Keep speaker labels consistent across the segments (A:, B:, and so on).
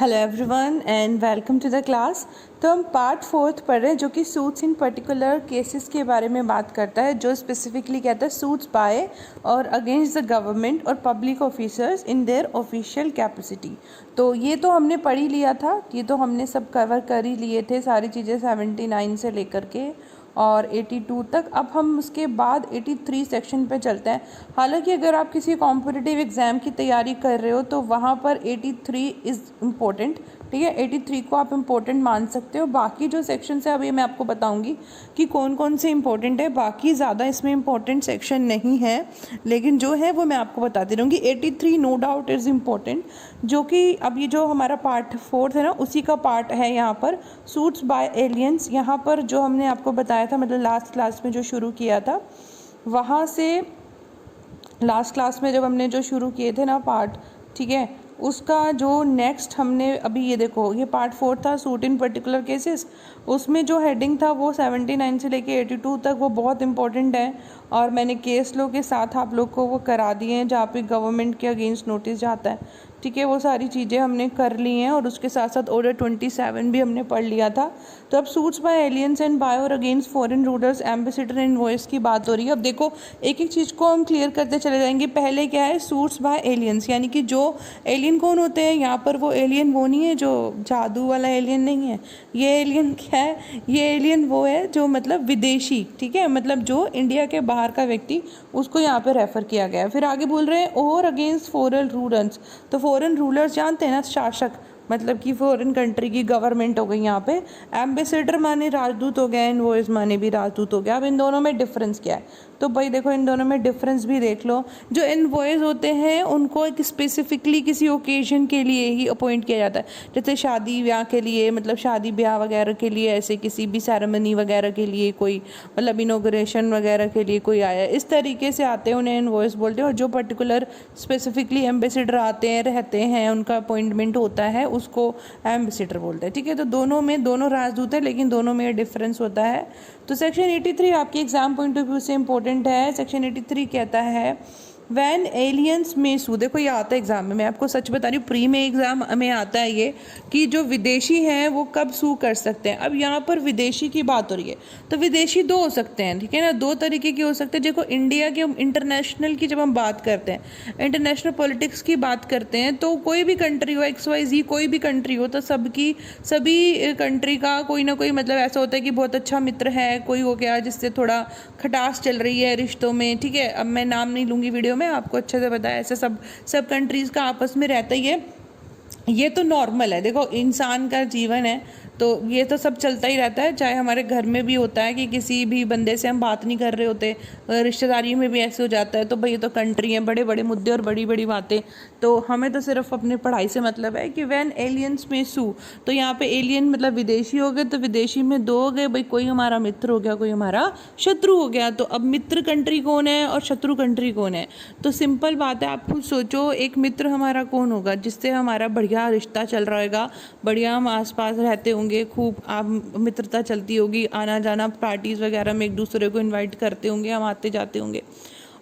A: Hello everyone and welcome to the class. तो हम part 4 पढ़ रहे हैं जो कि सूट्स इन पर्टिकुलर केसेस के बारे में बात करता है, जो स्पेसिफिकली कहता है suits bye or against the government और public officers in their official capacity. तो ये तो हमने पढ़ ही लिया था, ये तो हमने सब कवर कर ही लिए थे सारी चीज़ें 79 से लेकर के और 82 तक। अब हम उसके बाद 83 सेक्शन पे चलते हैं। हालांकि अगर आप किसी कॉम्पिटिटिव एग्ज़ाम की तैयारी कर रहे हो तो वहाँ पर 83 इज़ इम्पोर्टेंट, ठीक है। 83 को आप इम्पोर्टेंट मान सकते हो। बाकी जो सेक्शन है अभी मैं आपको बताऊंगी कि कौन कौन से इम्पोर्टेंट है। बाकी ज़्यादा इसमें इम्पोर्टेंट सेक्शन नहीं है, लेकिन जो है वो मैं आपको बताती रहूँगी। 83 नो डाउट इज़ इम्पोर्टेंट, जो कि अब ये जो हमारा पार्ट 4 है ना, उसी का पार्ट है यहाँ पर सूट्स बाय एलियंस। यहाँ पर जो हमने आपको बताया था, मतलब लास्ट क्लास में जो शुरू किया था, वहाँ से लास्ट क्लास में जब हमने जो शुरू किए थे ना पार्ट, ठीक है, उसका जो नेक्स्ट हमने अभी ये देखो, ये पार्ट 4 था सूट इन पर्टिकुलर केसेस। उसमें जो हेडिंग था वो 79 से लेके 82 तक, वो बहुत इंपॉर्टेंट है और मैंने केस लो के साथ आप लोग को वो करा दिए हैं जहाँ पे गवर्नमेंट के अगेंस्ट नोटिस जाता है, ठीक है। वो सारी चीज़ें हमने कर ली हैं और उसके साथ साथ ऑर्डर 27 भी हमने पढ़ लिया था। तो अब suits by aliens and by or against foreign rulers, ambassador and voice की बात हो रही है। अब देखो एक एक चीज़ को हम क्लियर करते चले जाएंगे। पहले क्या है सूट्स बाय एलियंस, यानी कि जो एलियन कौन होते हैं यहाँ पर। वो एलियन वो नहीं है जो जादू वाला एलियन नहीं है। ये एलियन क्या है, ये एलियन वो है जो मतलब विदेशी, ठीक है, मतलब जो इंडिया के बाहर का व्यक्ति, उसको यहाँ पे रेफर किया गया है। फिर आगे बोल रहे हैं और अगेंस्ट फॉरेन रूलर्स। तो फॉरेन रूलर्स जानते हैं ना, शासक, मतलब कि फॉरेन कंट्री की गवर्नमेंट हो गई यहाँ पे। एम्बेसडर माने राजदूत हो गया, इनवॉइस माने भी राजदूत हो गया। अब इन दोनों में डिफरेंस क्या है, तो भाई देखो इन दोनों में डिफरेंस भी देख लो। जो इनवॉइस होते हैं उनको एक स्पेसिफिकली किसी ओकेजन के लिए ही अपॉइंट किया जाता है, जैसे शादी ब्याह के लिए, मतलब शादी ब्याह वगैरह के लिए, ऐसे किसी भी सेरेमनी वगैरह के लिए, कोई मतलब इनॉग्रेशन वगैरह के लिए कोई आया, इस तरीके से आते हैं, उन्हें इनवॉइस बोलते हैं। और जो पर्टिकुलर स्पेसिफिकली एम्बेसडर आते हैं, रहते हैं, उनका अपॉइंटमेंट होता है, उसको एम्बेसडर बोलते हैं, ठीक है। तो दोनों में दोनों राजदूत है, लेकिन दोनों में डिफरेंस होता है। तो सेक्शन 83 आपकी एग्जाम पॉइंट ऑफ व्यू से इंपॉर्टेंट है। सेक्शन 83 कहता है वैन एलियंस में सू, देखो ये आता है एग्जाम में, मैं आपको सच बता रही हूँ, प्री में एग्जाम में आता है ये कि जो विदेशी हैं वो कब सू कर सकते हैं। अब यहाँ पर विदेशी की बात हो रही है, तो विदेशी दो हो सकते हैं, ठीक है ना, दो तरीके के हो सकते हैं। देखो इंडिया के इंटरनेशनल की जब हम बात करते हैं, इंटरनेशनल पॉलिटिक्स की बात करते हैं, तो कोई भी कंट्री हो, XYZ कोई भी कंट्री हो, तो सभी कंट्री का कोई ना कोई मतलब ऐसा होता है कि बहुत अच्छा मित्र है, कोई हो गया जिससे थोड़ा खटास चल रही है रिश्तों में, ठीक है। अब मैं नाम नहीं लूँगी वीडियो में, आपको अच्छे से पता है, ऐसे सब कंट्रीज़ का आपस में रहता ही है। ये तो नॉर्मल है, देखो इंसान का जीवन है तो ये तो सब चलता ही रहता है। चाहे हमारे घर में भी होता है कि किसी भी बंदे से हम बात नहीं कर रहे होते, रिश्तेदारी में भी ऐसे हो जाता है। तो भाई ये तो कंट्री है, बड़े बड़े मुद्दे और बड़ी बड़ी बातें, तो हमें तो सिर्फ अपनी पढ़ाई से मतलब है कि वैन एलियंस में सू, तो यहाँ पे एलियन मतलब विदेशी हो गए, तो विदेशी में दो हो गए भाई, कोई हमारा मित्र हो गया, कोई हमारा शत्रु हो गया। तो अब मित्र कंट्री कौन है और शत्रु कंट्री कौन है, तो सिंपल बात है, आप खुद सोचो, एक मित्र हमारा कौन होगा जिससे हमारा बढ़िया रिश्ता चल रहा होगा, बढ़िया हम आस पास रहते होंगे, खूब आप मित्रता चलती होगी, आना जाना पार्टीज वगैरह में एक दूसरे को इनवाइट करते होंगे, हम आते जाते होंगे।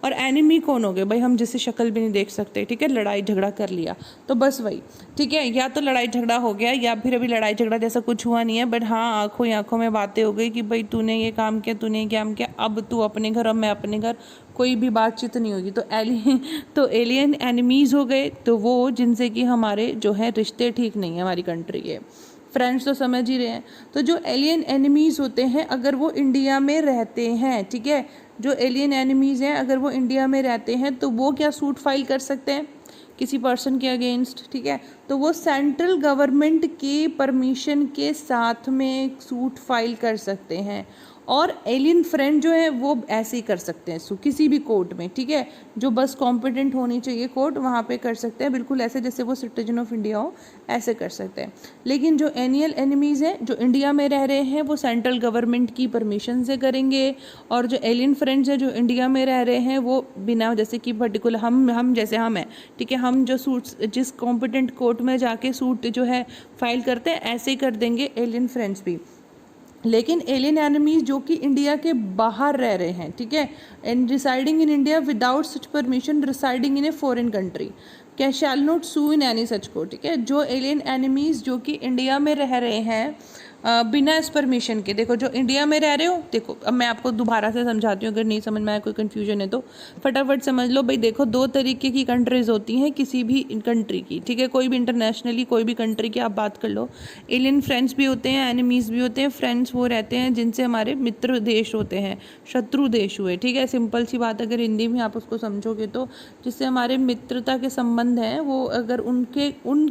A: और एनिमी कौन हो गए भाई, हम जिसे शक्ल भी नहीं देख सकते, ठीक है, लड़ाई झगड़ा कर लिया तो बस वही, ठीक है, या तो लड़ाई झगड़ा हो गया या फिर अभी लड़ाई झगड़ा जैसा कुछ हुआ नहीं है, बट हाँ आंखों ही आंखों में बातें हो गई कि भाई तूने ये काम किया, तूने ये काम किया, अब तू अपने घर, अब मैं अपने घर, कोई भी बातचीत नहीं होगी। तो एलियन एनिमीज़ हो गए, तो वो जिनसे कि हमारे जो है रिश्ते ठीक नहीं है हमारी कंट्री के। फ्रेंड्स तो समझ ही रहे हैं। तो जो एलियन एनिमीज़ होते हैं अगर वो इंडिया में रहते हैं, ठीक है, जो एलियन एनिमीज़ हैं अगर वो इंडिया में रहते हैं तो वो क्या सूट फाइल कर सकते हैं किसी पर्सन के अगेंस्ट, ठीक है। तो वो सेंट्रल गवर्नमेंट के परमिशन के साथ में सूट फाइल कर सकते हैं। और एलियन फ्रेंड जो है वो ऐसे ही कर सकते हैं किसी भी कोर्ट में, ठीक है, जो बस कॉम्पिटेंट होनी चाहिए कोर्ट, वहाँ पे कर सकते हैं, बिल्कुल ऐसे जैसे वो सिटीजन ऑफ इंडिया हो, ऐसे कर सकते हैं। लेकिन जो एनियल एनिमीज़ हैं जो इंडिया में रह रहे हैं वो सेंट्रल गवर्नमेंट की परमिशन से करेंगे। और जो एलियन फ्रेंड्स हैं जो इंडिया में रह रहे हैं वो बिना, जैसे कि पर्टिकुलर हम जैसे हम हैं, ठीक है, हम जो सूट्स जिस कॉम्पिटेंट कोर्ट में जाके सूट जो है फाइल करते हैं, ऐसे ही कर देंगे एलियन फ्रेंड्स भी। लेकिन एलियन एनिमीज जो कि इंडिया के बाहर रह रहे हैं, ठीक है, and residing in India without such permission residing in a foreign country, क्या shall not sue in any such court, ठीक है। जो एलियन एनिमीज जो कि इंडिया में रह रहे हैं बिना इस परमिशन के, देखो जो इंडिया में रह रहे हो, देखो अब मैं आपको दोबारा से समझाती हूँ, अगर नहीं समझ में आया, कोई कन्फ्यूजन है तो फटाफट समझ लो भाई। देखो दो तरीके की कंट्रीज होती हैं किसी भी कंट्री की, ठीक है, कोई भी इंटरनेशनली कोई भी कंट्री की आप बात कर लो। एलियन फ्रेंड्स भी होते हैं, एनिमीज भी होते हैं। फ्रेंड्स वो रहते हैं जिनसे हमारे मित्र देश होते हैं, शत्रु देश हुए, ठीक है। सिंपल सी बात अगर हिंदी में आप उसको समझोगे तो जिससे हमारे मित्रता के संबंध हैं, वो अगर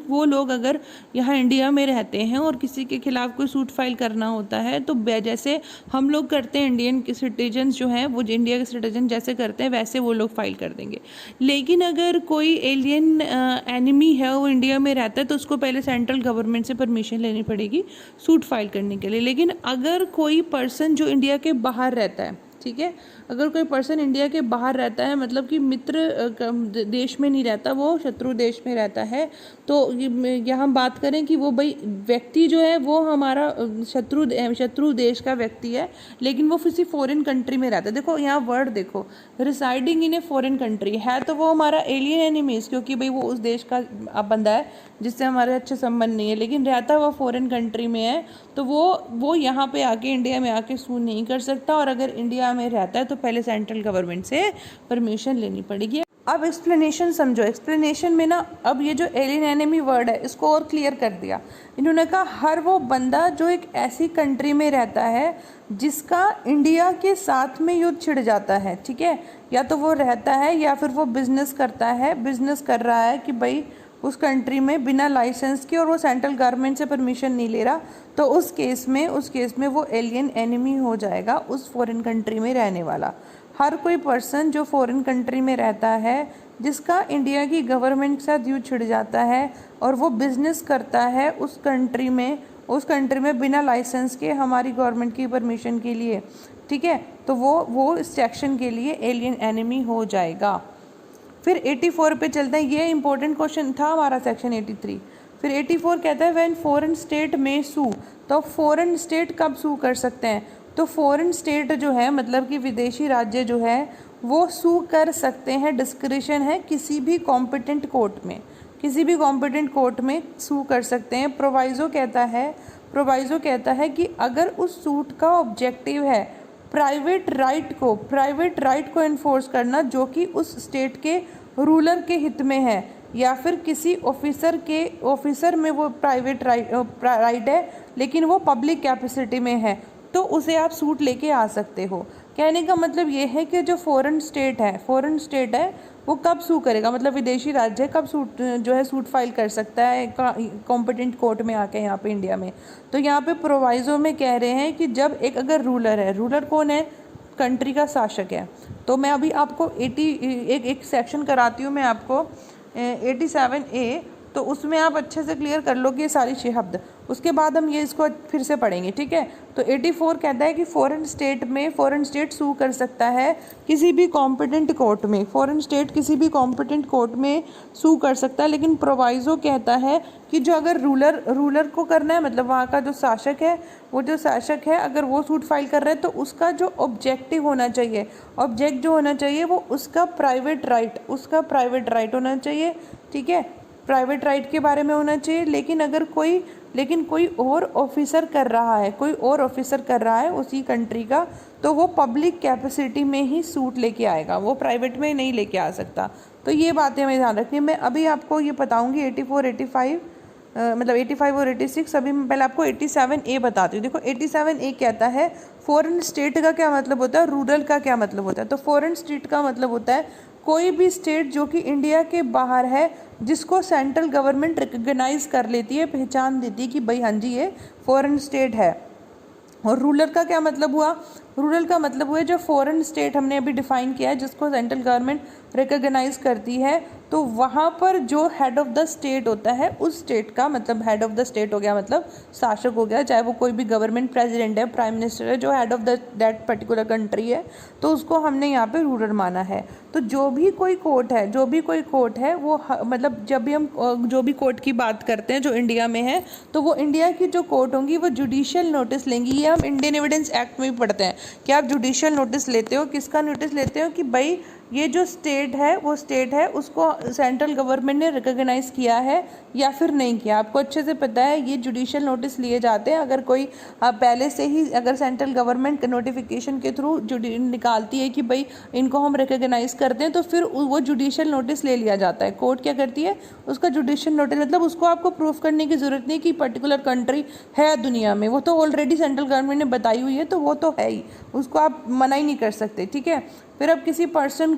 A: वो लोग अगर यहाँ इंडिया में रहते हैं और किसी के खिलाफ कोई सूट फाइल करना होता है तो जैसे हम लोग करते हैं, इंडियन के सिटीजन जो हैं वो इंडिया के सिटीजन जैसे करते हैं वैसे वो लोग फाइल कर देंगे। लेकिन अगर कोई एलियन एनिमी है वो इंडिया में रहता है तो उसको पहले सेंट्रल गवर्नमेंट से परमिशन लेनी पड़ेगी सूट फाइल करने के लिए। लेकिन अगर कोई पर्सन जो इंडिया के बाहर रहता है, ठीक है, अगर कोई पर्सन इंडिया के बाहर रहता है, मतलब कि मित्र देश में नहीं रहता, वो शत्रु देश में रहता है, तो यहाँ हम बात करें कि वो भाई व्यक्ति जो है वो हमारा शत्रु देश का व्यक्ति है, लेकिन वो किसी फॉरेन कंट्री में रहता है। देखो यहाँ वर्ड देखो, residing in a foreign country है, तो वो हमारा एलियन एनिमीज, क्योंकि भाई वो उस देश का बंदा है जिससे हमारे अच्छे संबंध नहीं है, लेकिन रहता वो फॉरेन कंट्री में है, तो वो यहाँ पे आके इंडिया में आके सू नहीं कर सकता। और अगर इंडिया में रहता है तो पहले सेंट्रल गवर्नमेंट से परमिशन लेनी पड़ेगी। अब एक्सप्लेनेशन समझो, एक्सप्लेनेशन में ना अब ये जो एलियन एनिमी वर्ड है इसको और क्लियर कर दिया। इन्होंने कहा हर वो बंदा जो एक ऐसी कंट्री में रहता है जिसका इंडिया के साथ में युद्ध छिड़ जाता है, ठीक है, या तो वो रहता है या फिर वो बिजनेस करता है, बिजनेस कर रहा है कि भाई उस कंट्री में बिना लाइसेंस के और वो सेंट्रल गवर्नमेंट से परमिशन नहीं ले रहा, तो उस केस में वो एलियन एनिमी हो जाएगा, उस फॉरेन कंट्री में रहने वाला। हर कोई पर्सन जो फॉरेन कंट्री में रहता है जिसका इंडिया की गवर्नमेंट के साथ युद्ध छिड़ जाता है और वो बिजनेस करता है उस कंट्री में बिना लाइसेंस के, हमारी गवर्नमेंट की परमिशन के लिए, ठीक है, तो वो इस सेक्शन के लिए एलियन एनिमी हो जाएगा। फिर 84 पे चलते हैं, ये इंपॉर्टेंट क्वेश्चन था हमारा सेक्शन 83। फिर 84 कहता है व्हेन फॉरेन स्टेट में सू, तो फॉरेन स्टेट कब सू कर सकते हैं, तो फॉरेन स्टेट जो है मतलब कि विदेशी राज्य जो है वो सू कर सकते हैं, डिस्क्रिशन है किसी भी कॉम्पिटेंट कोर्ट में, किसी भी कॉम्पिटेंट कोर्ट में सू कर सकते हैं। प्रोवाइजो कहता है कि अगर उस सूट का ऑब्जेक्टिव है प्राइवेट राइट को इन्फोर्स करना जो कि उस स्टेट के रूलर के हित में है, या फिर किसी ऑफिसर में वो प्राइवेट राइट है लेकिन वो पब्लिक कैपेसिटी में है, तो उसे आप सूट लेके आ सकते हो। कहने का मतलब ये है कि जो फॉरेन स्टेट है वो कब सू करेगा, मतलब विदेशी राज्य कब सूट फाइल कर सकता है कॉम्पिटेंट कोर्ट में आके यहाँ पे इंडिया में। तो यहाँ पे प्रोवाइजो में कह रहे हैं कि जब अगर रूलर कौन है, कंट्री का शासक है। तो मैं अभी आपको एक सेक्शन कराती हूँ मैं आपको 87A, तो उसमें आप अच्छे से क्लियर कर लो कि ये सारी शब्द, उसके बाद हम ये इसको फिर से पढ़ेंगे, ठीक है। तो 84 कहता है कि फॉरेन स्टेट सू कर सकता है किसी भी कॉम्पिटेंट कोर्ट में, फॉरेन स्टेट किसी भी कॉम्पिटेंट कोर्ट में सू कर सकता है, लेकिन प्रोवाइजो कहता है कि जो अगर रूलर को करना है, मतलब वहाँ का जो शासक है अगर वो सूट फाइल कर रहा है तो उसका जो ऑब्जेक्टिव होना चाहिए, ऑब्जेक्ट जो होना चाहिए वो उसका प्राइवेट राइट होना चाहिए, ठीक है, प्राइवेट राइट के बारे में होना चाहिए। लेकिन कोई और ऑफिसर कर रहा है उसी कंट्री का, तो वो पब्लिक कैपेसिटी में ही सूट लेके आएगा, वो प्राइवेट में नहीं लेके आ सकता। तो ये बातें हमें ध्यान रखनी है। मैं अभी आपको ये बताऊंगी 84, 85 मतलब 85 और 86। अभी मैं पहले आपको 87A बताती हूँ। देखो 87A कहता है फॉरेन स्टेट का क्या मतलब होता है, रूरल का क्या मतलब होता है। तो फॉरेन स्टेट का मतलब होता है कोई भी स्टेट जो कि इंडिया के बाहर है जिसको सेंट्रल गवर्नमेंट रिकग्नाइज कर लेती है, पहचान देती है कि भाई हाँ जी ये फॉरेन स्टेट है। और रूलर का क्या मतलब हुआ, रूरल का मतलब हुआ जो फॉरेन स्टेट हमने अभी डिफाइन किया है जिसको सेंट्रल गवर्नमेंट रिकग्नाइज करती है, तो वहाँ पर जो हेड ऑफ द स्टेट होता है उस स्टेट का मतलब हेड ऑफ द स्टेट हो गया, मतलब शासक हो गया, चाहे वो कोई भी गवर्नमेंट प्रेसिडेंट है, प्राइम मिनिस्टर है, जो head of that particular country है, तो उसको हमने यहाँ पे रूलर माना है। तो तो जो भी कोई कोर्ट है वो मतलब जब भी हम जो भी कोर्ट की बात करते हैं जो इंडिया में है, तो वो इंडिया की जो कोर्ट होंगी वो जुडिशियल नोटिस लेंगी। ये हम इंडियन एविडेंस एक्ट में भी पढ़ते हैं कि आप जुडिशियल नोटिस लेते हो। किसका नोटिस लेते हो कि भाई ये जो स्टेट है वो स्टेट है, उसको सेंट्रल गवर्नमेंट ने रिकॉग्नाइज़ किया है या फिर नहीं किया। आपको अच्छे से पता है ये जुडिशियल नोटिस लिए जाते हैं। अगर कोई पहले से ही अगर सेंट्रल गवर्नमेंट नोटिफिकेशन के थ्रू निकालती है कि भाई इनको हम रिकॉग्नाइज़ करते हैं, तो फिर वो जुडिशियल नोटिस ले लिया जाता है। कोर्ट क्या करती है, उसका जुडिशियल नोटिस, मतलब उसको आपको प्रूफ करने की ज़रूरत नहीं कि पर्टिकुलर कंट्री है दुनिया में, वो तो ऑलरेडी सेंट्रल गवर्नमेंट ने बताई हुई है, तो वो तो है ही, उसको आप मना ही नहीं कर सकते। ठीक है, फिर अब किसी पर्सन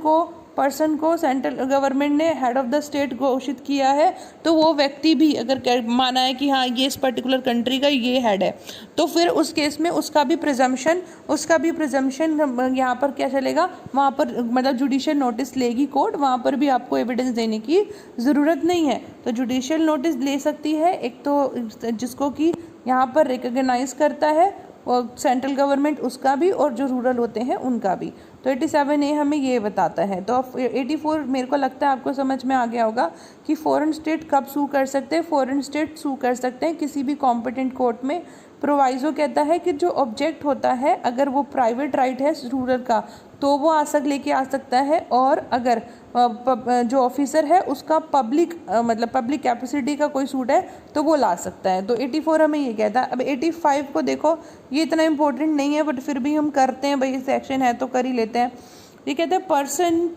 A: को सेंट्रल गवर्नमेंट ने हेड ऑफ द स्टेट घोषित किया है, तो वो व्यक्ति भी अगर माना है कि हाँ ये इस पर्टिकुलर कंट्री का ये हेड है, तो फिर उस केस में उसका भी प्रिजम्पशन यहाँ पर क्या चलेगा, वहाँ पर मतलब जुडिशियल नोटिस लेगी कोर्ट, वहाँ पर भी आपको एविडेंस देने की ज़रूरत नहीं है। तो जुडिशियल नोटिस ले सकती है एक तो जिसको कि यहाँ पर रिकॉग्नाइज करता है और सेंट्रल गवर्नमेंट, उसका भी, और जो रूरल होते हैं उनका भी। तो 87A हमें ये बताता है। तो 84 मेरे को लगता है आपको समझ में आ गया होगा कि फॉरेन स्टेट कब सू कर सकते हैं। फॉरेन स्टेट सू कर सकते हैं किसी भी कॉम्पिटेंट कोर्ट में। प्रोवाइजो कहता है कि जो ऑब्जेक्ट होता है अगर वो प्राइवेट राइट है रूरल का, तो वो लेके आ सकता है, और अगर जो ऑफिसर है उसका पब्लिक कैपेसिटी का कोई सूट है तो वो ला सकता है। तो 84 हमें ये कहता है। अब 85 को देखो, ये इतना इम्पोर्टेंट नहीं है बट फिर भी हम करते हैं, भाई सेक्शन है तो कर ही लेते हैं। ये कहते हैं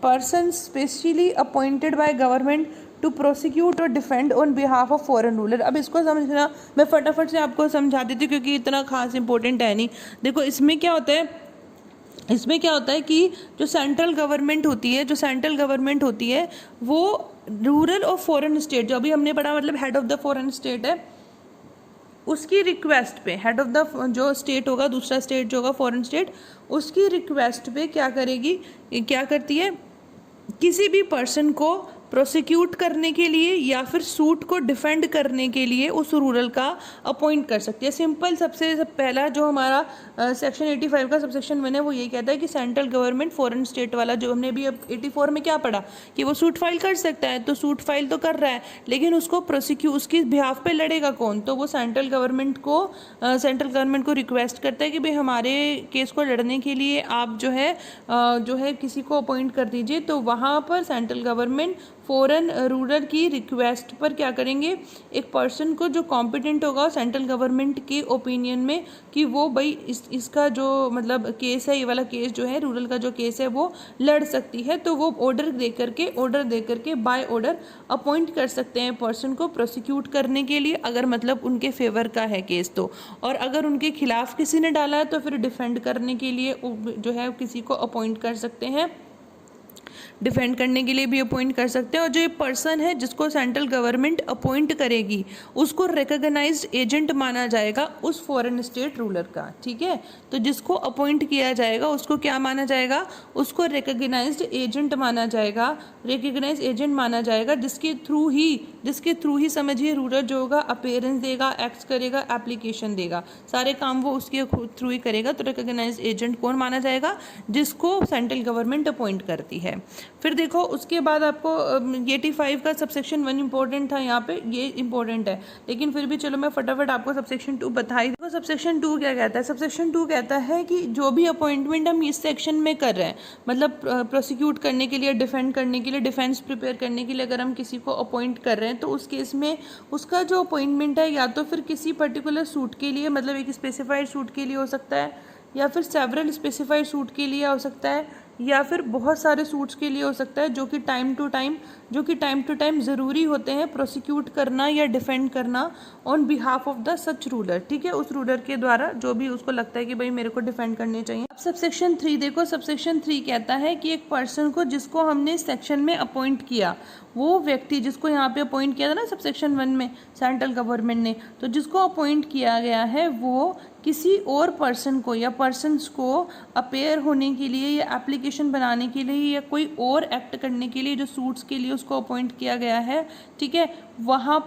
A: person specially appointed by government to prosecute or defend on behalf of foreign ruler. अब इसको समझना, मैं फटाफट से आपको समझा देती हूँ क्योंकि इतना खास इंपॉर्टेंट है नहीं। देखो इसमें क्या होता है कि जो सेंट्रल गवर्नमेंट होती है वो रूरल और फॉरेन स्टेट, जो अभी हमने पढ़ा, मतलब head of the foreign state है, उसकी रिक्वेस्ट पे हेड ऑफ द जो स्टेट होगा, दूसरा स्टेट जो होगा फॉरेन स्टेट, उसकी रिक्वेस्ट पे क्या करती है, किसी भी पर्सन को प्रोसिक्यूट करने के लिए या फिर सूट को डिफेंड करने के लिए उस रूरल का अपॉइंट कर सकती है। सिंपल सबसे पहला जो हमारा सेक्शन 85 का सबसेक्शन 1 है वो ये कहता है कि सेंट्रल गवर्नमेंट फॉरेन स्टेट वाला, जो हमने भी अब 84 में क्या पढ़ा कि वो सूट फाइल कर सकता है, तो सूट फाइल तो कर रहा है, लेकिन उसको उसकी बिहाफ पे लड़ेगा कौन, तो वो सेंट्रल गवर्नमेंट को रिक्वेस्ट करता है कि भाई हमारे केस को लड़ने के लिए आप जो है किसी को अपॉइंट कर दीजिए। तो वहाँ पर सेंट्रल गवर्नमेंट फॉरेन रूरल की रिक्वेस्ट पर क्या करेंगे, एक पर्सन को जो कॉम्पिटेंट होगा सेंट्रल गवर्नमेंट के ओपिनियन में कि वो भाई इसका जो मतलब केस है, ये वाला केस जो है रूरल का जो केस है वो लड़ सकती है, तो वो ऑर्डर दे करके बाय ऑर्डर अपॉइंट कर सकते हैं पर्सन को प्रोसिक्यूट करने के लिए, अगर मतलब उनके फेवर का है केस तो। और अगर उनके खिलाफ किसी ने डाला है तो फिर डिफेंड करने के लिए जो है किसी को अपॉइंट कर सकते हैं, डिफेंड करने के लिए भी अपॉइंट कर सकते हैं। और जो ये पर्सन है जिसको सेंट्रल गवर्नमेंट अपॉइंट करेगी उसको रिकॉग्नाइज्ड एजेंट माना जाएगा उस फॉरेन स्टेट रूलर का। ठीक है, तो जिसको अपॉइंट किया जाएगा उसको क्या माना जाएगा, उसको रिकॉग्नाइज्ड एजेंट माना जाएगा, जिसके थ्रू ही समझिए रूलर जो होगा अपीयरेंस देगा, एक्ट करेगा, एप्लीकेशन देगा, सारे काम वो उसके थ्रू ही करेगा। तो रिकॉग्नाइज्ड एजेंट कौन माना जाएगा, जिसको सेंट्रल गवर्नमेंट अपॉइंट करती है। फिर देखो उसके बाद आपको 85 का सबसेक्शन 1 इंपॉर्टेंट था, यहाँ पे ये इंपॉर्टेंट है, लेकिन फिर भी चलो मैं फटाफट आपको सबसेक्शन 2 बताई। देखो सबसेक्शन 2 क्या कहता है, सबसेक्शन 2 कहता है कि जो भी अपॉइंटमेंट हम इस सेक्शन में कर रहे हैं, मतलब प्रोसिक्यूट करने के लिए, डिफेंड करने के लिए, डिफेंस प्रिपेयर करने के लिए अगर हम किसी को अपॉइंट कर रहे हैं, तो उस केस में उसका जो अपॉइंटमेंट है या तो फिर किसी पर्टिकुलर सूट के लिए, मतलब एक स्पेसिफाइड सूट के लिए हो सकता है, या फिर सेवरल स्पेसिफाइड सूट के लिए हो सकता है, या फिर बहुत सारे सूट्स के लिए हो सकता है, जो कि टाइम टू टाइम ज़रूरी होते हैं प्रोसिक्यूट करना या डिफेंड करना on behalf of the such ruler. ठीक है, उस रूलर के द्वारा जो भी उसको लगता है कि भाई मेरे को डिफेंड करने चाहिए। अब सबसेक्शन 3 देखो, सबसेक्शन 3 कहता है कि एक पर्सन को जिसको हमने सेक्शन में अपॉइंट किया, वो व्यक्ति जिसको यहाँ पे अपॉइंट किया था ना सबसेक्शन 1 में सेंट्रल गवर्नमेंट ने, तो जिसको अपॉइंट किया गया है वो किसी और पर्सन को या पर्सन्स को अपेयर होने के लिए या एप्लीकेशन बनाने के लिए या कोई और एक्ट करने के लिए जो सूट्स के लिए उसको अपॉइंट किया गया है, ठीक है, वहाँ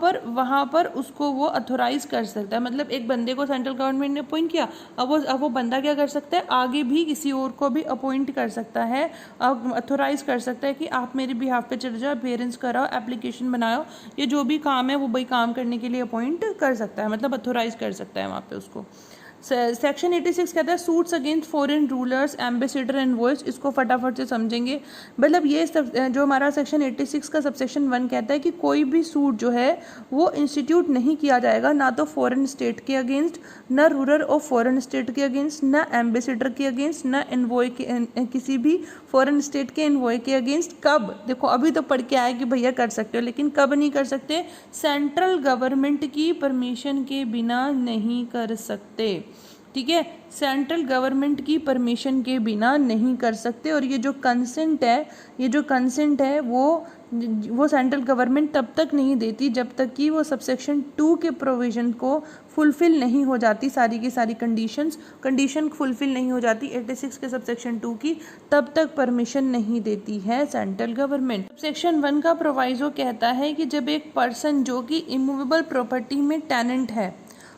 A: पर उसको वो अथोराइज कर सकता है। मतलब एक बंदे को सेंट्रल गवर्नमेंट ने अपॉइंट किया, अब वो बंदा क्या कर सकता है, आगे भी किसी और को भी अपॉइंट कर सकता है, अब अथोराइज कर सकता है कि आप मेरे बिहाफ पे चले जाओ, अपेयरेंस कराओ, एप्लीकेशन बनाओ, ये जो भी काम है वो भाई काम करने के लिए अपॉइंट कर सकता है, मतलब अथोराइज कर सकता है वहाँ पे उसको। सेक्शन 86 कहता है suits against foreign rulers, ambassador and voice. इसको फटाफट से समझेंगे। मतलब ये जो हमारा सेक्शन 86 का सबसेक्शन 1 कहता है कि कोई भी सूट जो है वो इंस्टीट्यूट नहीं किया जाएगा, ना तो फॉरेन स्टेट के अगेंस्ट, ना रूलर ऑफ फॉरेन स्टेट के अगेंस्ट, ना एम्बेसडर के अगेंस्ट, ना एनवॉय के किसी भी फॉरेन स्टेट के एनवॉय के अगेंस्ट। कब? देखो अभी तो पढ़ के आया कि भैया कर सकते हो, लेकिन कब नहीं कर सकते? सेंट्रल गवर्नमेंट की परमिशन के बिना नहीं कर सकते, ठीक है, सेंट्रल गवर्नमेंट की परमिशन के बिना नहीं कर सकते। और ये जो कंसेंट है वो सेंट्रल गवर्नमेंट तब तक नहीं देती जब तक कि वो सबसेक्शन 2 के प्रोविजन को फुलफिल नहीं हो जाती, सारी की सारी कंडीशन फुलफिल नहीं हो जाती 86 के सबसेक्शन 2 की, तब तक परमिशन नहीं देती है सेंट्रल गवर्नमेंट। सबसेक्शन 1 का प्रोवाइजो कहता है कि जब एक पर्सन जो कि इमूवेबल प्रॉपर्टी में टेनेंट है,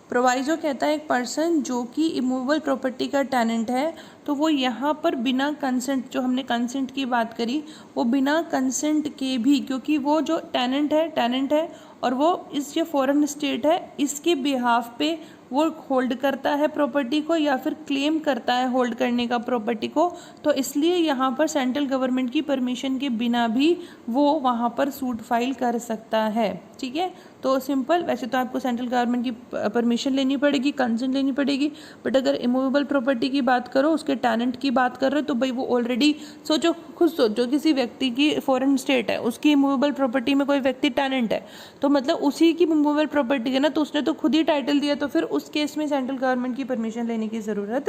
A: प्रोवाइजो कहता है एक पर्सन जो कि इमूवेबल प्रॉपर्टी का टेनेंट है, तो वो यहाँ पर बिना कंसेंट, जो हमने कंसेंट की बात करी, वो बिना कंसेंट के भी, क्योंकि वो जो टेनेंट है और वो इस जो फॉरेन स्टेट है इसके बिहाफ पे वो होल्ड करता है प्रॉपर्टी को या फिर क्लेम करता है होल्ड करने का प्रॉपर्टी को, तो इसलिए यहाँ पर सेंट्रल गवर्नमेंट की परमिशन के बिना भी वो वहाँ पर सूट फाइल कर सकता है, ठीक है। तो सिंपल, वैसे तो आपको सेंट्रल गवर्नमेंट की परमिशन लेनी पड़ेगी, कंसेंट लेनी पड़ेगी, बट अगर इमूवेबल प्रॉपर्टी की बात करो, उसके टेनेंट की बात कर रहे हो, तो भाई वो ऑलरेडी खुद सोचो किसी व्यक्ति की फॉरेन स्टेट है, उसकी इमूवेबल प्रॉपर्टी में कोई व्यक्ति टेनेंट है, तो मतलब उसी की इमूवेबल प्रॉपर्टी है ना, तो उसने तो खुद ही टाइटल दिया, तो फिर उस केस में सेंट्रल गवर्नमेंट की परमिशन लेने की ज़रूरत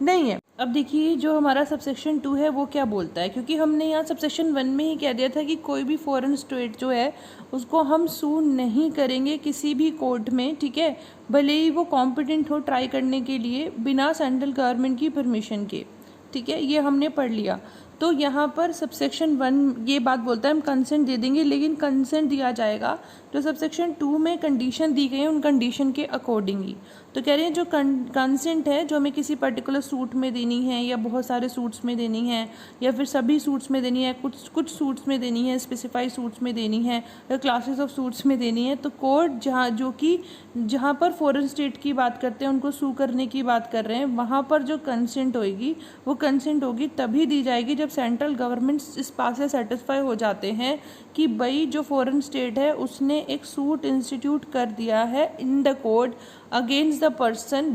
A: नहीं है। अब देखिए जो हमारा सबसेक्शन 2 है वो क्या बोलता है, क्योंकि हमने यहाँ सबसेक्शन 1 में ही कह दिया था कि कोई भी फॉरेन स्टेट जो है उसको हम सू नहीं करेंगे किसी भी कोर्ट में, ठीक है, भले ही वो कॉम्पिटेंट हो ट्राई करने के लिए, बिना सेंट्रल गवर्नमेंट की परमिशन के, ठीक है, ये हमने पढ़ लिया। तो यहाँ पर सबसेक्शन 1 ये बात बोलता है हम कंसेंट दे देंगे, लेकिन कंसेंट दिया जाएगा जो सबसेक्शन 2 में कंडीशन दी गई है उन कंडीशन के अकॉर्डिंगली। तो कह रहे हैं जो कंसेंट है जो हमें किसी पर्टिकुलर सूट में देनी है, या बहुत सारे सूट्स में देनी है, या फिर सभी सूट्स में देनी है, कुछ सूट्स में देनी है, स्पेसिफाइड सूट्स में देनी है, या क्लासेस ऑफ सूट्स में देनी है, तो कोर्ट जहाँ पर फॉरेन स्टेट की बात करते हैं, उनको सू करने की बात कर रहे हैं, वहाँ पर जो कंसेंट होगी वो कंसेंट होगी तभी दी जाएगी जब सेंट्रल गवर्नमेंट इस बात से सेटिस्फाई हो जाते हैं कि भाई जो फॉरेन स्टेट है उसने एक सूट इंस्टीट्यूट कर दिया है in the court against the person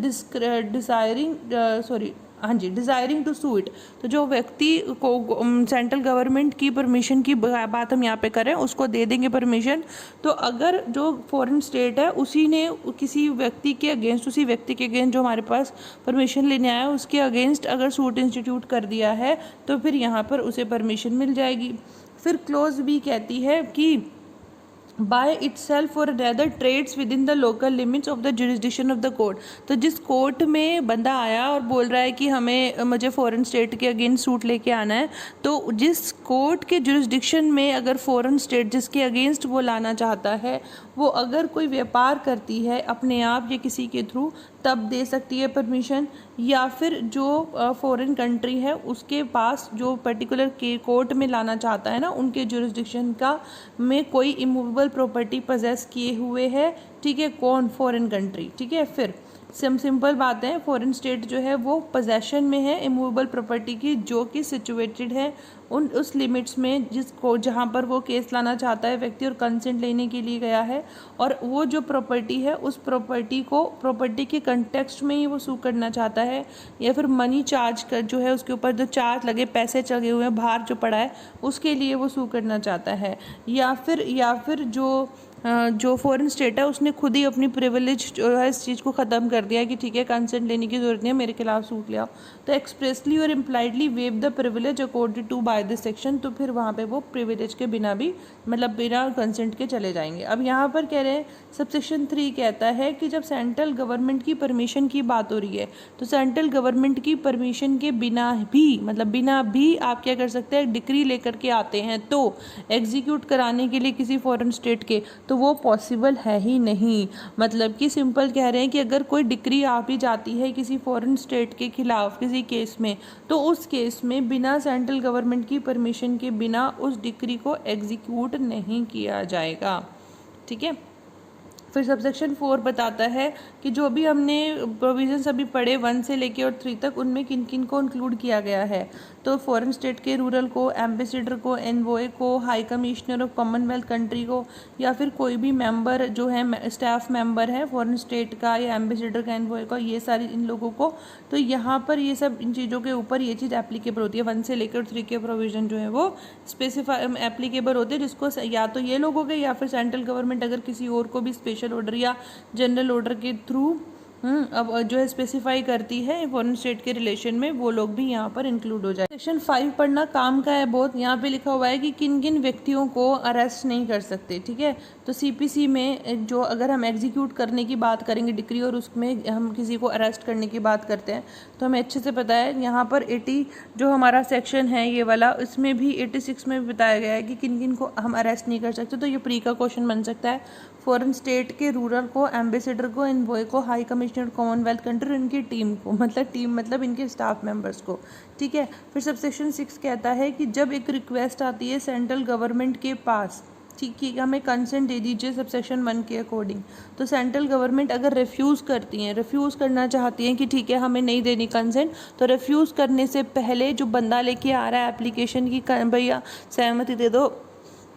A: desiring to sue it. तो जो व्यक्ति को सेंट्रल गवर्नमेंट की परमिशन की बात हम यहाँ पे करें, उसको दे देंगे परमिशन। तो अगर जो फॉरेन स्टेट है उसी ने किसी व्यक्ति के अगेंस्ट जो हमारे पास परमिशन लेने आया उसके अगेंस्ट अगर सूट इंस्टीट्यूट कर दिया है, तो फिर यहाँ पर उसे परमिशन मिल जाएगी। फिर क्लोज बी कहती है कि bye itself or rather trades within the local limits of the jurisdiction of the court। तो जिस कोर्ट में बंदा आया और बोल रहा है कि मुझे फॉरेन स्टेट के अगेंस्ट सूट लेके आना है, तो जिस कोर्ट के जुरिस्डिक्शन में अगर फॉरेन स्टेट जिसके अगेंस्ट वो लाना चाहता है वो अगर कोई व्यापार करती है अपने आप या किसी के थ्रू, तब दे सकती है परमिशन। या फिर जो फॉरेन कंट्री है उसके पास जो पर्टिकुलर के कोर्ट में लाना चाहता है ना, उनके जुरिस्डिक्शन का में कोई इमूवेबल प्रॉपर्टी पजेस किए हुए है, ठीक है, कौन? फॉरेन कंट्री, ठीक है। फिर सिंपल बात है, फॉरेन स्टेट जो है वो पोजेशन में है इमूवेबल प्रॉपर्टी की, जो कि सिचुएटेड है उस लिमिट्स में जिसको जहाँ पर वो केस लाना चाहता है व्यक्ति और कंसेंट लेने के लिए गया है, और वो जो प्रॉपर्टी है उस प्रॉपर्टी के कंटेक्स्ट में ही वो सू करना चाहता है, या फिर मनी चार्ज कर जो है उसके ऊपर जो चार्ज लगे, पैसे चले हुए हैं, भार जो पड़ा है उसके लिए वो सू करना चाहता है, या फिर जो जो फॉरेन स्टेट है उसने खुद ही अपनी प्रिविलेज जो है इस चीज़ को ख़त्म कर दिया कि ठीक है कंसेंट लेने की ज़रूरत नहीं है, मेरे खिलाफ सूट ले आओ, तो एक्सप्रेसली और impliedly waive the privilege according to by this section, तो फिर वहाँ पे वो प्रिविलेज के बिना भी मतलब बिना कंसेंट के चले जाएंगे। अब यहाँ पर कह रहे हैं सबसेक्शन 3 कहता है कि जब सेंट्रल गवर्नमेंट की परमिशन की बात हो रही है तो सेंट्रल गवर्नमेंट की परमिशन के बिना भी मतलब बिना भी आप क्या कर सकते हैं, डिक्री लेकर के आते हैं तो एग्जीक्यूट कराने के लिए किसी फॉरेन स्टेट के, तो वो पॉसिबल है ही नहीं। मतलब कि सिंपल कह रहे हैं कि अगर कोई डिक्री आ भी जाती है किसी फॉरेन स्टेट के खिलाफ किसी केस में, तो उस केस में बिना सेंट्रल गवर्नमेंट की परमिशन के बिना उस डिक्री को एग्जीक्यूट नहीं किया जाएगा। ठीक है। फिर सबसेक्शन 4 बताता है कि जो भी हमने प्रोविजंस अभी पढ़े 1 से लेके और 3 तक, उनमें किन किन को इंक्लूड किया गया है। तो फॉरेन स्टेट के रूरल को, एम्बेसडर को, एनवॉय को, high commissioner of Commonwealth country को, या फिर कोई भी मेंबर जो है स्टाफ मेंबर है फॉरेन स्टेट का या एम्बेसडर का, एनवॉय का, ये सारी इन लोगों को, तो यहाँ पर ये सब इन चीज़ों के ऊपर ये चीज़ एप्लीकेबल होती है। 1 से लेकर 3 के प्रोविजन जो है वो स्पेसिफाई एप्लीकेबल होते हैं, जिसको या तो ये लोग हो गए या फिर सेंट्रल गवर्नमेंट अगर किसी और को भी स्पेशल ऑर्डर या जनरल ऑर्डर के थ्रू अब जो है स्पेसिफाई करती है फॉरेन स्टेट के रिलेशन में, वो लोग भी यहाँ पर इंक्लूड हो जाए। सेक्शन 5 पढ़ना काम का है बहुत। यहाँ पे लिखा हुआ है कि किन किन व्यक्तियों को अरेस्ट नहीं कर सकते। ठीक है। तो सीपीसी में जो अगर हम एग्जीक्यूट करने की बात करेंगे डिक्री और उसमें हम किसी को अरेस्ट करने की बात करते हैं तो हमें अच्छे से पता है यहाँ पर 80 जो हमारा सेक्शन है ये वाला, इसमें भी 86 में बताया गया है कि किन किन को हम अरेस्ट नहीं कर सकते। तो ये प्री का क्वेश्चन बन सकता है। फॉरेन स्टेट के रूरल को, एम्बेसडर को, एनवॉय को, हाई कमिश्नर कॉमनवेल्थ कंट्री, इनकी टीम को, मतलब इनके स्टाफ मेंबर्स को। ठीक है। फिर सबसेक्शन 6 कहता है कि जब एक रिक्वेस्ट आती है सेंट्रल गवर्नमेंट के पास, ठीक है, हमें कंसेंट दे दीजिए सबसेक्शन 1 के अकॉर्डिंग, तो सेंट्रल गवर्नमेंट अगर रिफ्यूज़ करती हैं, रिफ्यूज़ करना चाहती हैं कि ठीक है हमें नहीं देनी कंसेंट, तो रिफ्यूज़ करने से पहले जो बंदा लेके आ रहा है एप्लीकेशन की भैया सहमति दे दो,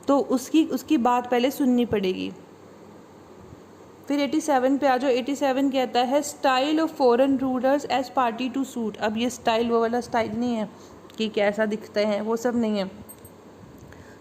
A: तो उसकी बात पहले सुननी पड़ेगी। फिर 87 पे आ जाओ। 87 कहता है style of foreign rulers as party to suit. अब ये स्टाइल वो वाला स्टाइल नहीं है कि कैसा दिखते हैं, वो सब नहीं है।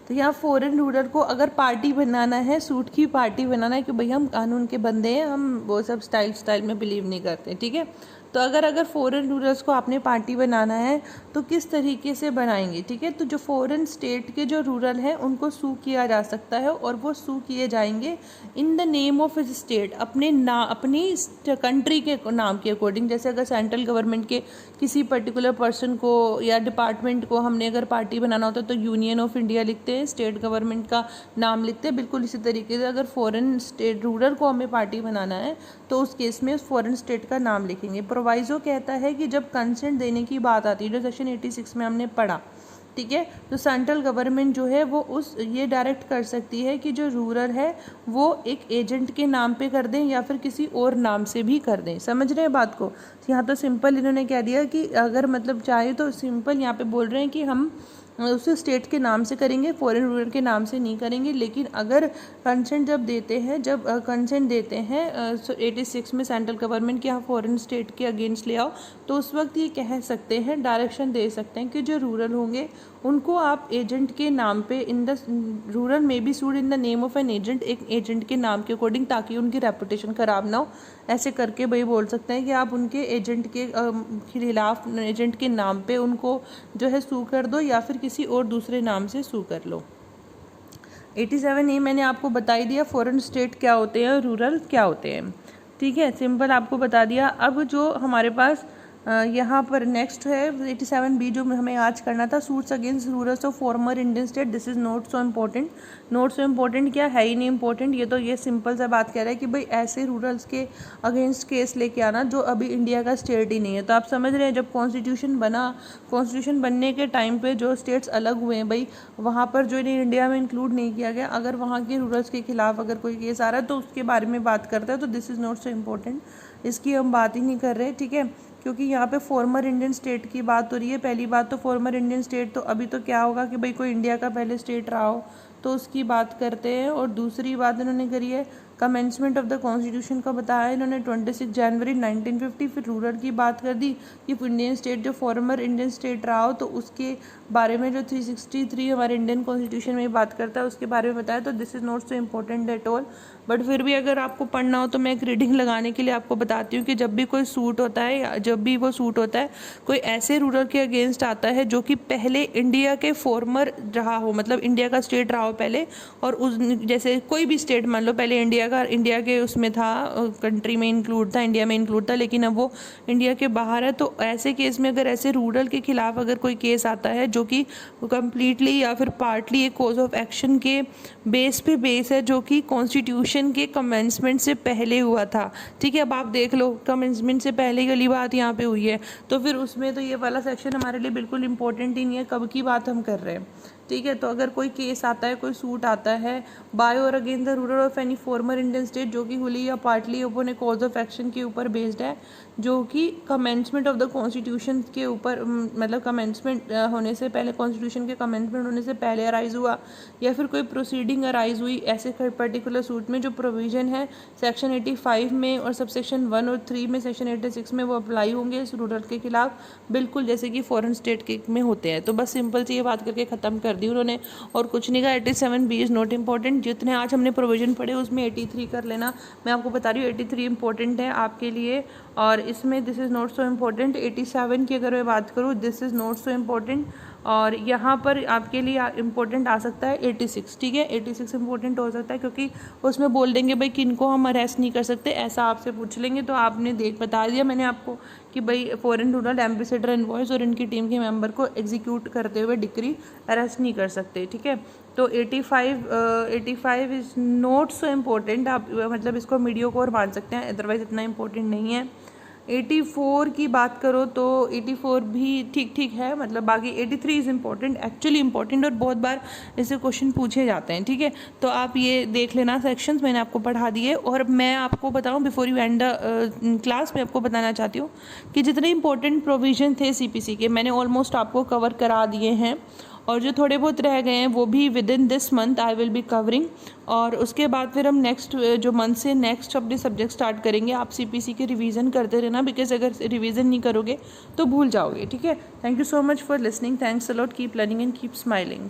A: तो यहाँ फॉरेन रूलर को अगर पार्टी बनाना है, सूट की पार्टी बनाना है कि भाई हम कानून के बंदे हैं, हम वो सब स्टाइल में बिलीव नहीं करते। ठीक है। तो अगर फॉरेन रूलर्स को आपने पार्टी बनाना है तो किस तरीके से बनाएंगे। ठीक है। तो जो फॉरेन स्टेट के जो रूरल हैं उनको सू किया जा सकता है और वो सू किए जाएंगे इन the name of his state, अपनी कंट्री के नाम के अकॉर्डिंग। जैसे अगर सेंट्रल गवर्नमेंट के किसी पर्टिकुलर पर्सन को या डिपार्टमेंट को हमने अगर पार्टी बनाना होता है तो यूनियन ऑफ इंडिया लिखते हैं, स्टेट गवर्नमेंट का नाम लिखते हैं। बिल्कुल इसी तरीके से अगर फॉरेन स्टेट रूरल को हमें पार्टी बनाना है तो उस केस में उस फॉरेन स्टेट का नाम लिखेंगे। प्रोवाइजो कहता है कि जब कंसेंट देने की बात आती है, जो सेक्शन 86 में हमने पढ़ा, ठीक है, तो सेंट्रल गवर्नमेंट जो है वो ये डायरेक्ट कर सकती है कि जो रूरल है वो एक एजेंट के नाम पे कर दें या फिर किसी और नाम से भी कर दें। समझ रहे हैं बात को। यहाँ तो सिंपल इन्होंने कह दिया कि अगर मतलब चाहे तो सिंपल यहाँ पे बोल रहे हैं कि हम उस स्टेट के नाम से करेंगे, फॉरेन रूलर के नाम से नहीं करेंगे। लेकिन अगर कंसेंट जब कंसेंट देते हैं 86 में सेंट्रल गवर्नमेंट के यहाँ फॉरेन स्टेट के अगेंस्ट ले आओ, तो उस वक्त ये कह सकते हैं, डायरेक्शन दे सकते हैं कि जो रूरल होंगे उनको आप एजेंट के नाम पे इन द रूरल में be sued in the name of an agent, एक एजेंट के नाम के अकॉर्डिंग, ताकि उनकी रेपुटेशन ख़राब ना हो। ऐसे करके भाई बोल सकते हैं कि आप उनके एजेंट के खिलाफ एजेंट के नाम पे उनको जो है सू कर दो या फिर किसी और दूसरे नाम से सू कर लो। 87A मैंने आपको बता ही दिया फॉरेन स्टेट क्या होते हैं, रूरल क्या होते हैं। ठीक है, सिंपल आपको बता दिया। अब जो हमारे पास यहाँ पर नेक्स्ट है 87B जो हमें आज करना था, suits against rulers of former Indian state. This is not so important. Not so important क्या है ही नहीं इम्पोर्टेंट, ये सिंपल सा बात कह रहा है कि भाई ऐसे रूरल्स के अगेंस्ट केस लेके आना जो अभी इंडिया का स्टेट ही नहीं है। तो आप समझ रहे हैं जब कॉन्स्टिट्यूशन बना, कॉन्स्टिट्यूशन बनने के टाइम पे जो स्टेट्स अलग हुए हैं भाई, वहाँ पर जो इन्हें इंडिया में इंक्लूड नहीं किया गया। अगर वहाँ के रूरल्स के खिलाफ अगर कोई केस आ रहा है तो उसके बारे में बात करता है, तो this is not so important, इसकी हम बात ही नहीं कर रहे। ठीक है, क्योंकि यहाँ पे फॉर्मर इंडियन स्टेट की बात हो रही है। पहली बात तो फॉर्मर इंडियन स्टेट, तो अभी तो क्या होगा कि भाई कोई इंडिया का पहले स्टेट रहा हो तो उसकी बात करते हैं। और दूसरी बात इन्होंने करी है कमेंसमेंट ऑफ द कॉन्स्टिट्यूशन का बताया इन्होंने 26 जनवरी 1950। फिर रूरल की बात कर दी कि इंडियन स्टेट जो फॉर्मर इंडियन स्टेट रहा हो तो उसके बारे में जो 363 हमारे इंडियन कॉन्स्टिट्यूशन में बात करता है उसके बारे में बताया। तो this is not so important at all, but फिर भी अगर आपको पढ़ना हो तो मैं एक रीडिंग लगाने के लिए आपको बताती हूँ कि जब भी कोई सूट होता है या जब भी वो सूट होता है कोई ऐसे रूलर के अगेंस्ट आता है जो कि पहले इंडिया के फॉर्मर रहा हो, मतलब इंडिया का स्टेट रहा हो पहले, और उस जैसे कोई भी स्टेट मान लो पहले इंडिया के उसमें था, कंट्री में इंक्लूड था, इंडिया में इंक्लूड था, लेकिन अब वो इंडिया के बाहर है। तो ऐसे केस में अगर ऐसे रूरल के खिलाफ अगर कोई केस आता है जो कि कम्प्लीटली या फिर पार्टली एक कॉज ऑफ एक्शन के बेस है जो कि कॉन्स्टिट्यूशन के कमेंसमेंट से पहले हुआ था, ठीक है। अब आप देख लो कमेंसमेंट से पहले वाली बात यहाँ पे हुई है, तो फिर उसमें तो ये वाला सेक्शन हमारे लिए बिल्कुल इंपॉर्टेंट ही नहीं है, कब की बात हम कर रहे हैं, ठीक है। तो अगर कोई केस आता है, कोई सूट आता है bye or against the ruler of any former Indian state जो कि हुली या partly open A cause of action के ऊपर बेस्ड है, जो कि कमेंसमेंट ऑफ द कॉन्स्टिट्यूशन के ऊपर, मतलब कमेंसमेंट होने से पहले, कॉन्स्टिट्यूशन के कमेंसमेंट होने से पहले अराइज हुआ, या फिर कोई प्रोसीडिंग अराइज हुई, ऐसे पर्टिकुलर सूट में जो प्रोविजन है सेक्शन 85 में और सबसेक्शन 1 और 3 में सेक्शन 86 में वो अप्लाई होंगे इस रूलर के खिलाफ, बिल्कुल जैसे कि फॉरेन स्टेट के में होते हैं। तो बस सिंपल सी ये बात करके ख़त्म कर दी उन्होंने, और कुछ नहीं कहा। 87B इज़ नॉट इम्पॉर्टेंट, जितने आज हमने प्रोविजन पढ़े उसमें 83 कर लेना, मैं आपको बता रही हूँ 83 इंपॉर्टेंट है आपके लिए, और इसमें this is not so important. 87 की अगर मैं बात करूँ this is not so important, और यहाँ पर आपके लिए इम्पोर्टेंट आ सकता है 86, ठीक है। 86 इम्पोर्टेंट हो सकता है क्योंकि उसमें बोल देंगे भाई किनको हम अरेस्ट नहीं कर सकते, ऐसा आपसे पूछ लेंगे, तो आपने बता दिया मैंने आपको कि भाई फॉरेन रूरल एम्बेसडर एनवॉयज और इनकी टीम के मेंबर को एग्जीक्यूट करते हुए डिक्री अरेस्ट नहीं कर सकते, ठीक है। तो 85 इज़ नॉट सो इम्पोर्टेंट, आप मतलब इसको मीडियोकोर मान सकते हैं, अदरवाइज इतना इम्पोर्टेंट नहीं है। 84 की बात करो तो 84 भी ठीक ठीक है, मतलब बाकी 83 इज़ इम्पॉर्टेंट, एक्चुअली इम्पॉर्टेंट, और बहुत बार इससे क्वेश्चन पूछे जाते हैं, ठीक है। तो आप ये देख लेना सेक्शंस मैंने आपको पढ़ा दिए, और मैं आपको बताऊं बिफोर यू एंड क्लास में आपको बताना चाहती हूँ कि जितने इंपॉर्टेंट प्रोविजन थे CPC के मैंने ऑलमोस्ट आपको कवर करा दिए हैं, और जो थोड़े बहुत रह गए हैं वो भी with in this month I will be covering, और उसके बाद फिर हम नेक्स्ट जो मंथ से नेक्स्ट अपने सब्जेक्ट स्टार्ट करेंगे। आप CPC के रिवीजन करते रहना, बिकॉज अगर रिवीजन नहीं करोगे तो भूल जाओगे, ठीक है। Thank you so much for listening, thanks a lot, keep learning and keep smiling.